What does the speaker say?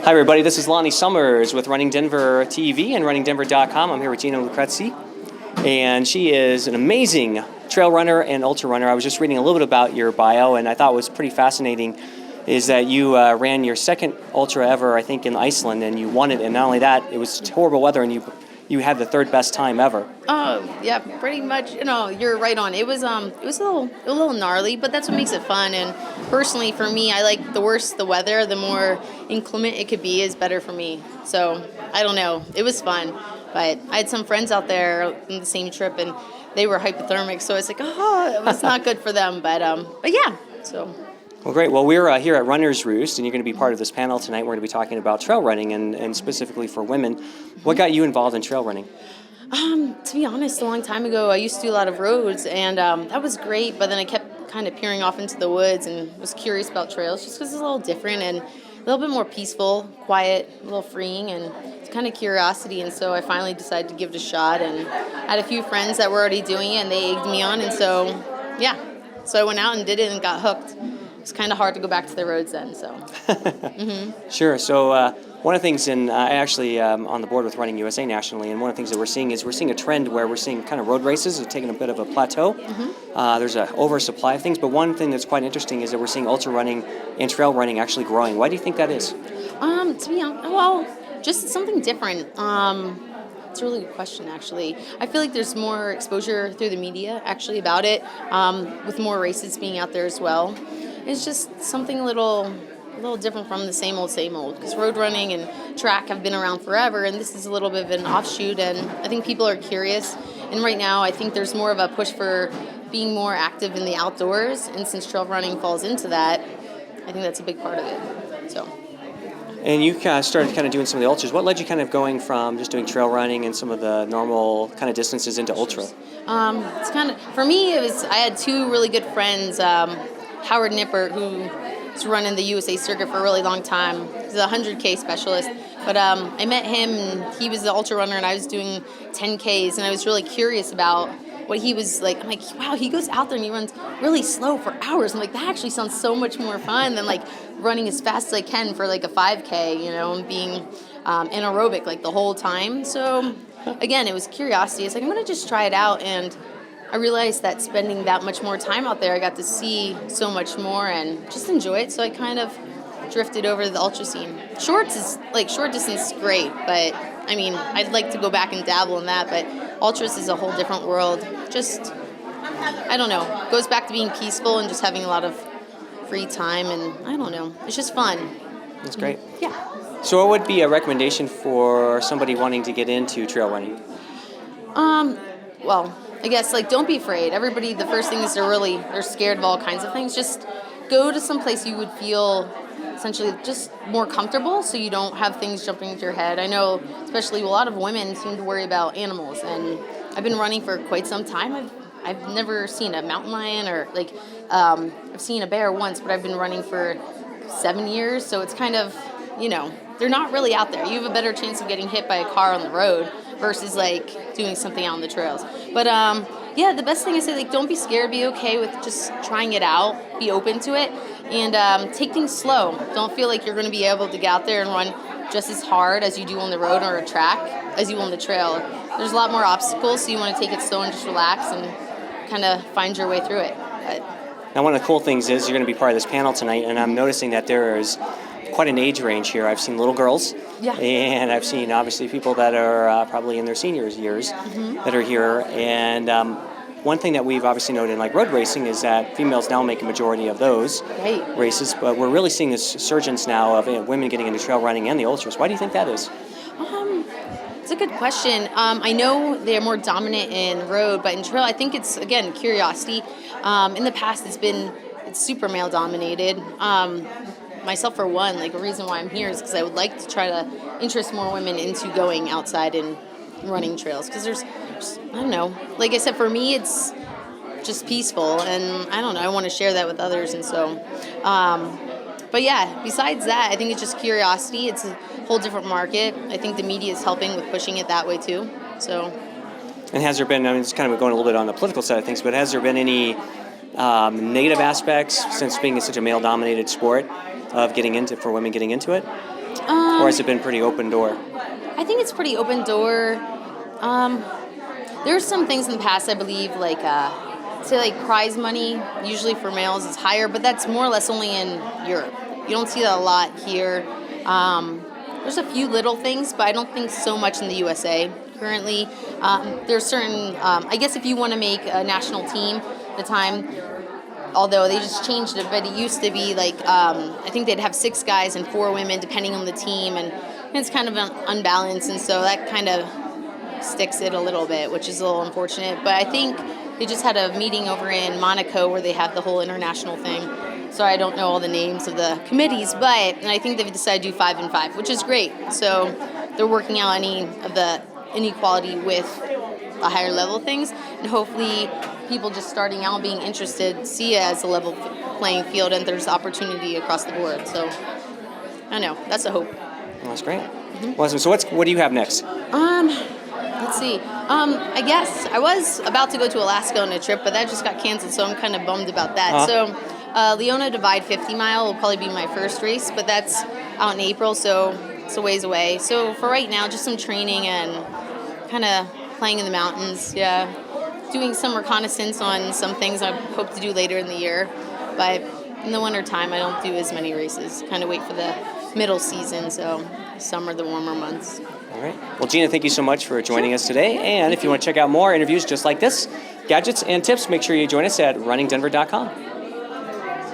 Hi everybody, this is Lonnie Summers with Running Denver TV and runningdenver.com. I'm here with Gina Lucrezi, and she is an amazing trail runner and ultra runner. I was just reading a little bit about your bio, and I thought what was pretty fascinating is that you ran your second ultra ever, I think, in Iceland, and you won it. And not only that, it was horrible weather, and you had the third best time ever. Oh yeah, pretty much. You're right on. It was a little gnarly, but that's what makes it fun. And personally, for me, I like the worse the weather, the more inclement it could be is better for me. So I don't know. It was fun, but I had some friends out there on the same trip, and they were hypothermic, so it's like, it was not good for them. But yeah, so. Well, great. Well, we're here at Runner's Roost, and you're going to be part of this panel tonight. We're going to be talking about trail running and specifically for women. What got you involved in trail running? To be honest, a long time ago, I used to do a lot of roads, and that was great, but then I kept kind of peering off into the woods and was curious about trails just because it's a little different and a little bit more peaceful, quiet, a little freeing, and it's kind of curiosity. And so I finally decided to give it a shot, and I had a few friends that were already doing it, and they egged me on, and so, yeah. So I went out and did it and got hooked. It's kind of hard to go back to the roads then, so. Sure. So one of the things, and I actually on the board with Running USA nationally, and one of the things that we're seeing a trend where we're seeing kind of road races are taking a bit of a plateau. There's an oversupply of things, but one thing that's quite interesting is that we're seeing ultra running and trail running actually growing. Why do you think that is? To be honest, well, just something different. It's a really good question, actually. I feel like there's more exposure through the media, actually, about it, with more races being out there as well. It's just something a little different from the same old, because road running and track have been around forever, and this is a little bit of an offshoot, and I think people are curious. And right now, I think there's more of a push for being more active in the outdoors, and since trail running falls into that, I think that's a big part of it. So. And you started kind of doing some of the ultras. What led you kind of going from just doing trail running and some of the normal kind of distances into ultra? It's kind of, for me, I had two really good friends, Howard Nippert, who's running the USA circuit for a really long time. He's a 100K specialist. But I met him, and he was the ultra runner, and I was doing 10Ks, and I was really curious about what he was like. I'm like, wow, he goes out there and he runs really slow for hours. I'm like, that actually sounds so much more fun than like running as fast as I can for like a 5K, and being anaerobic like the whole time. So again, it was curiosity. It's like, I'm going to just try it out, and I realized that spending that much more time out there, I got to see so much more and just enjoy it. So I kind of drifted over to the ultra scene. Short distance is great, but I mean, I'd like to go back and dabble in that, but ultras is a whole different world. Just, I don't know, goes back to being peaceful and just having a lot of free time, and I don't know, it's just fun. That's great. Yeah. So what would be a recommendation for somebody wanting to get into trail running? Well, I guess, don't be afraid. Everybody, the first thing is they're scared of all kinds of things. Just go to some place you would feel essentially just more comfortable, so you don't have things jumping into your head. I know, especially a lot of women seem to worry about animals, and I've been running for quite some time. I've never seen a mountain lion or I've seen a bear once, but I've been running for 7 years, so it's kind of, they're not really out there. You have a better chance of getting hit by a car on the road versus doing something out on the trails. But yeah, the best thing is don't be scared, be okay with just trying it out, be open to it, and take things slow. Don't feel like you're going to be able to get out there and run just as hard as you do on the road or a track as you will on the trail. There's a lot more obstacles, so you want to take it slow and just relax and kind of find your way through it. But now, one of the cool things is you're going to be part of this panel tonight, and I'm noticing that there is quite an age range here. I've seen little girls, and I've seen obviously people that are probably in their seniors years that are here. And one thing that we've obviously noted in road racing is that females now make a majority of those races, but we're really seeing this surgence now of women getting into trail running and the ultras. Why do you think that is? It's a good question. I know they're more dominant in road, but in trail, I think it's, again, curiosity. In the past, it's super male dominated. Myself, for one, a reason why I'm here is because I would like to try to interest more women into going outside and running trails. Because there's, I don't know, like I said, for me, it's just peaceful, and I don't know, I want to share that with others, and so, but yeah, besides that, I think it's just curiosity. It's a whole different market. I think the media is helping with pushing it that way too, so. And has there been, it's kind of going a little bit on the political side of things, but has there been any negative aspects since being such a male-dominated sport of for women getting into it? Or has it been pretty open door? I think it's pretty open door. There's some things in the past, I believe, like say like prize money, usually for males is higher, but that's more or less only in Europe. You don't see that a lot here. There's a few little things, but I don't think so much in the USA currently. There's certain, I guess if you want to make a national team at the time, although they just changed it, but it used to be like, I think they'd have 6 guys and 4 women depending on the team, and it's kind of unbalanced, and so that kind of sticks it a little bit, which is a little unfortunate. But I think they just had a meeting over in Monaco where they have the whole international thing. So I don't know all the names of the committees, but I think they've decided to do 5 and 5, which is great. So they're working out any of the inequality with the higher level things, and hopefully people just starting out being interested see it as a level playing field, and there's opportunity across the board. So I don't know, that's a hope. Well, that's great. Mm-hmm. Awesome. So what do you have next? Let's see. I guess I was about to go to Alaska on a trip, but that just got canceled, so I'm kind of bummed about that. So Leona Divide 50 Mile will probably be my first race, but that's out in April, so it's a ways away. So for right now, just some training and kind of playing in the mountains, yeah. Doing some reconnaissance on some things I hope to do later in the year, but in the winter time, I don't do as many races. Kind of wait for the middle season, so summer, the warmer months. All right. Well, Gina, thank you so much for joining us today. And if you want to check out more interviews just like this, gadgets and tips, make sure you join us at runningdenver.com.